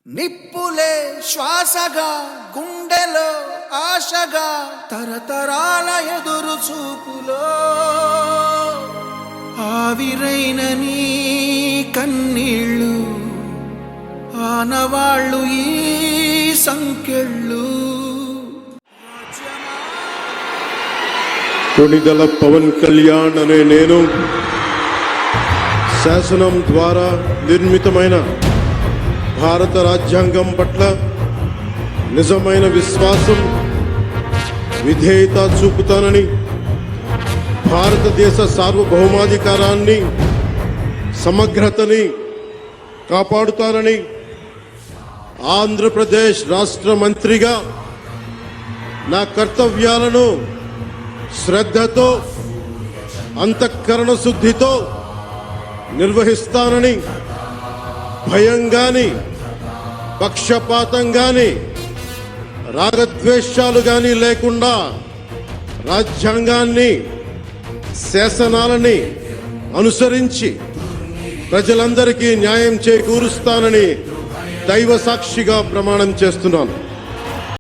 నిప్పులే శ్వాసగా గుండెలో ఆశగా తరతరాల ఎదురు చూపులో ఆవిరైన నీ కన్నీళ్ళు ఆనవాళ్ళు ఈ సంకెళ్ళు. కొణిదెల పవన్ కళ్యాణ్ అనే నేను శాసనం ద్వారా నిర్మితమైన భారత రాజ్యాంగం పట్ల నిజమైన విశ్వాసం విధేయత చూపుతానని, భారతదేశ సార్వభౌమాధికారాన్ని సమగ్రతని కాపాడుతానని, ఆంధ్రప్రదేశ్ రాష్ట్ర మంత్రిగా నా కర్తవ్యాలను శ్రద్ధతో అంతఃకరణ శుద్ధితో నిర్వహిస్తానని, భయం గాని పక్షపాతం గాని రాగద్వేషాలు గాని లేకుండా రాజ్యాంగాన్ని శాసనాలని అనుసరించి ప్రజలందరికీ న్యాయం చేకూరుస్తానని దైవ సాక్షిగా ప్రమాణం చేస్తున్నాను.